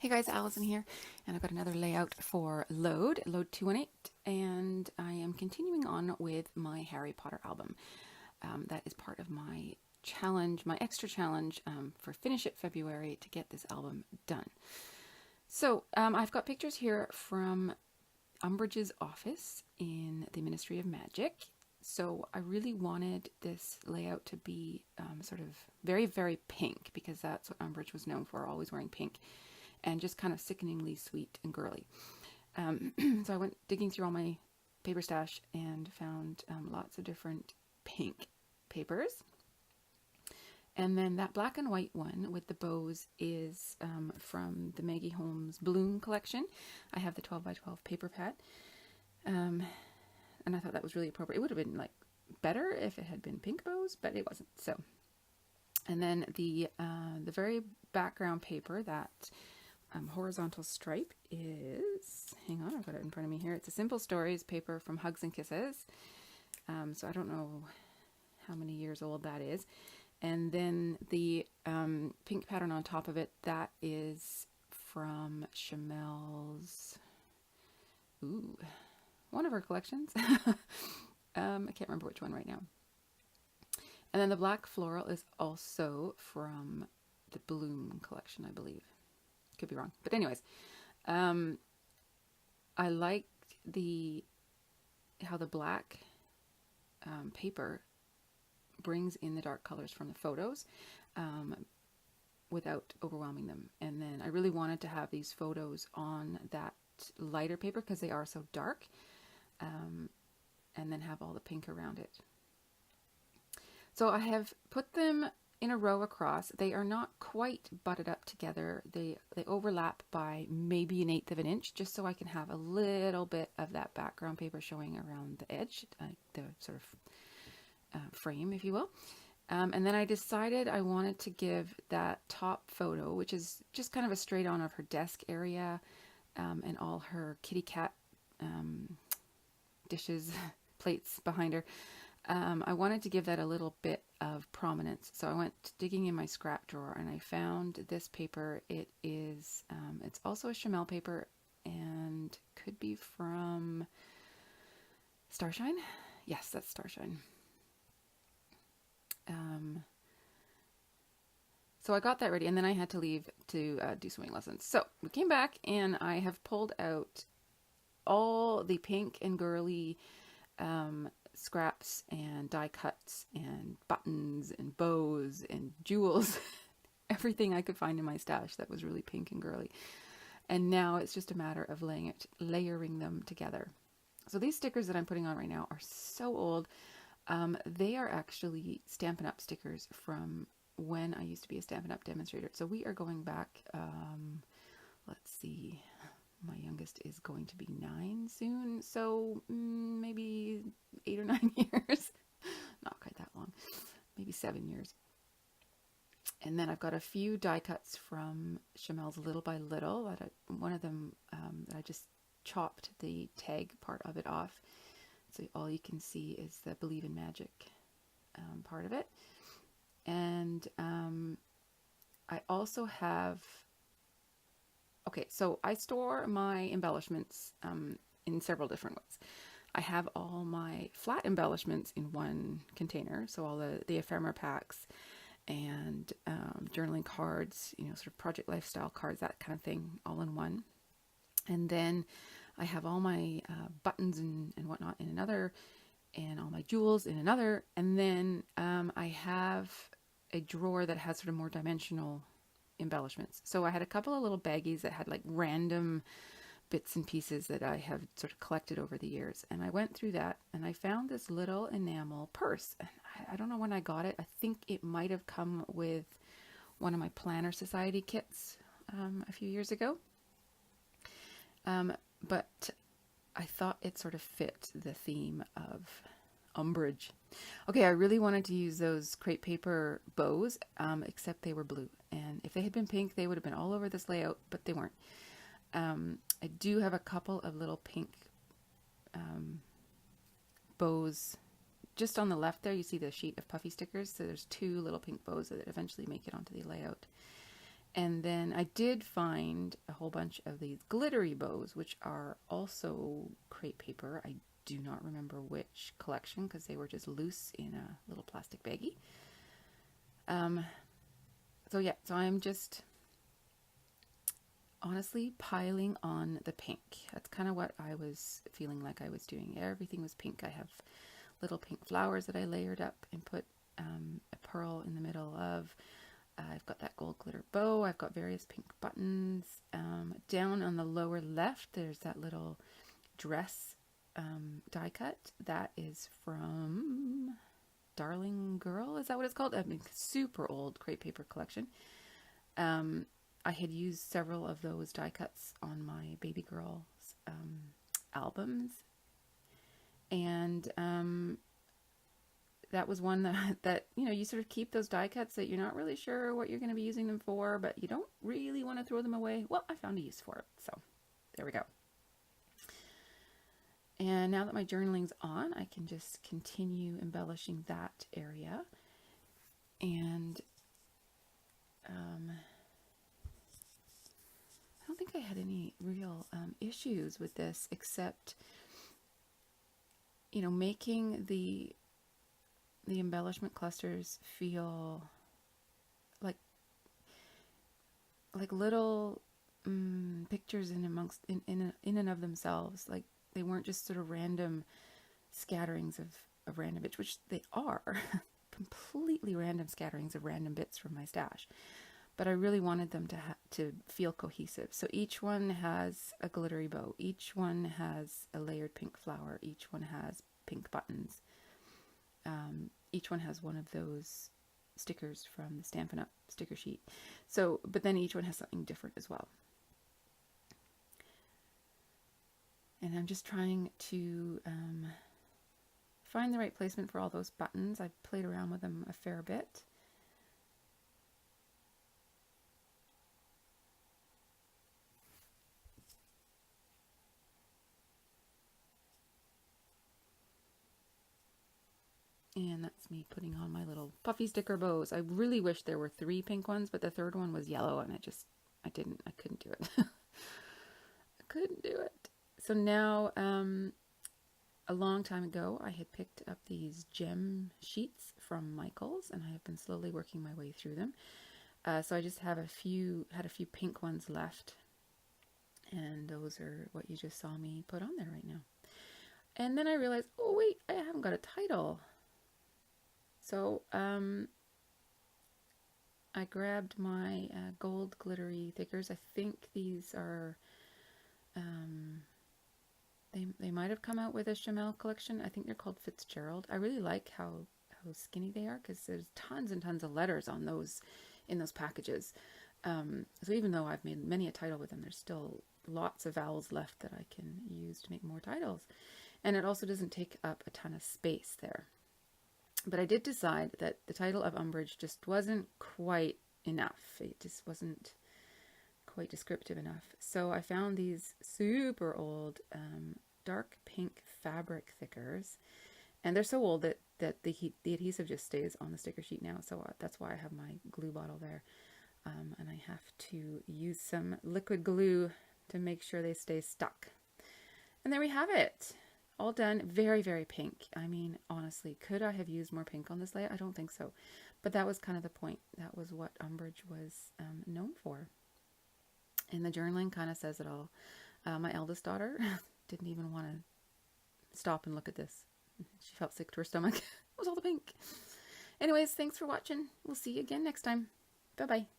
Hey guys, Allison here, and I've got another layout for LOAD218, and I am continuing on with my Harry Potter album. That is part of my challenge, my extra challenge for Finish It February to get this album done. So I've got pictures here from Umbridge's office in the Ministry of Magic. So I really wanted this layout to be sort of very, very pink, because that's what Umbridge was known for, always wearing pink. And just kind of sickeningly sweet and girly. So I went digging through all my paper stash and found lots of different pink papers. And then that black and white one with the bows is from the Maggie Holmes Bloom collection. I have the 12 by 12 paper pad. And I thought that was really appropriate. It would have been like better if it had been pink bows, but it wasn't. So, and then the very background paper, that horizontal stripe, is, hang on, I've got it in front of me here. It's a Simple Stories paper from Hugs and Kisses. So I don't know how many years old that is. And then the pink pattern on top of it, that is from Chamel's, one of her collections. I can't remember which one right now. And then the black floral is also from the Bloom collection, I believe. Could be wrong, but anyways, I liked how the black paper brings in the dark colors from the photos without overwhelming them. And then I really wanted to have these photos on that lighter paper because they are so dark, and then have all the pink around it. So I have put them in a row across. They are not quite butted up together. They overlap by maybe 1/8 of an inch, just so I can have a little bit of that background paper showing around the edge, the sort of frame, if you will. And then I decided I wanted to give that top photo, which is just kind of a straight on of her desk area, and all her kitty cat dishes, plates behind her. I wanted to give that a little bit of prominence. So I went digging in my scrap drawer and I found this paper. It is, it's also a Chamel paper and could be from Starshine. Yes, that's Starshine. So I got that ready, and then I had to leave to do swimming lessons. So we came back and I have pulled out all the pink and girly scraps and die cuts and buttons and bows and jewels, everything I could find in my stash that was really pink and girly. And now it's just a matter of layering them together. So these stickers that I'm putting on right now are so old. They are actually Stampin' Up! Stickers from when I used to be a Stampin' Up! Demonstrator. So we are going back, let's see, my youngest is going to be 9 soon, so maybe 8 or 9 years. Not quite that long, maybe 7 years. And then I've got a few die cuts from Chamel's Little by Little. One of them that I just chopped the tag part of it off, so all you can see is the Believe in Magic part of it. And I also have, okay, so I store my embellishments in several different ways. I have all my flat embellishments in one container, so all the ephemera packs and journaling cards, sort of project lifestyle cards, that kind of thing, all in one. And then I have all my buttons and whatnot in another, and all my jewels in another. And then I have a drawer that has sort of more dimensional embellishments. So I had a couple of little baggies that had like random bits and pieces that I have sort of collected over the years. And I went through that and I found this little enamel purse. And I don't know when I got it. I think it might have come with one of my Planner Society kits a few years ago. But I thought it sort of fit the theme of Umbridge. Okay, I really wanted to use those crepe paper bows, except they were blue. And if they had been pink, they would have been all over this layout, but they weren't. I do have a couple of little pink bows. Just on the left there, you see the sheet of puffy stickers. So there's 2 little pink bows that eventually make it onto the layout. And then I did find a whole bunch of these glittery bows, which are also crepe paper. I do not remember which collection because they were just loose in a little plastic baggie. So yeah, so I'm just honestly piling on the pink. That's kind of what I was feeling like I was doing. Everything was pink. I have little pink flowers that I layered up and put a pearl in the middle of. I've got that gold glitter bow. I've got various pink buttons. Down on the lower left, there's that little dress die cut. That is from Darling Girl. Is that what it's called? I mean, super old crepe paper collection. I had used several of those die cuts on my baby girl's albums. And that was one that, you know, you sort of keep those die cuts that you're not really sure what you're going to be using them for, but you don't really want to throw them away. Well, I found a use for it. So there we go. And now that my journaling's on, I can just continue embellishing that area. And I don't think I had any real issues with this, except, you know, making the embellishment clusters feel like little pictures in and of themselves. Like they weren't just sort of random scatterings of random bits, which they are, completely random scatterings of random bits from my stash. But I really wanted them to feel cohesive. So each one has a glittery bow. Each one has a layered pink flower. Each one has pink buttons. Each one has one of those stickers from the Stampin' Up! Sticker sheet. So, but then each one has something different as well. And I'm just trying to find the right placement for all those buttons. I've played around with them a fair bit. And that's me putting on my little puffy sticker bows. I really wish there were 3 pink ones, but the third one was yellow and I couldn't do it. I couldn't do it. So now, a long time ago, I had picked up these gem sheets from Michaels, and I have been slowly working my way through them. So I just had a few pink ones left, and those are what you just saw me put on there right now. And then I realized, oh wait, I haven't got a title. So I grabbed my gold glittery thickers. I think these are, they might have come out with a Chamel collection. I think they're called Fitzgerald. I really like how skinny they are because there's tons and tons of letters on those, in those packages. So even though I've made many a title with them, there's still lots of vowels left that I can use to make more titles. And it also doesn't take up a ton of space there. But I did decide that the title of Umbridge just wasn't quite enough. It just wasn't quite descriptive enough. So I found these super old dark pink fabric thickers. And they're so old that the adhesive just stays on the sticker sheet now. So that's why I have my glue bottle there. And I have to use some liquid glue to make sure they stay stuck. And there we have it. All done. Very, very pink. I mean, honestly, could I have used more pink on this layout? I don't think so. But that was kind of the point. That was what Umbridge was known for. And the journaling kind of says it all. My eldest daughter didn't even want to stop and look at this. She felt sick to her stomach. It was all the pink. Anyways, thanks for watching. We'll see you again next time. Bye-bye.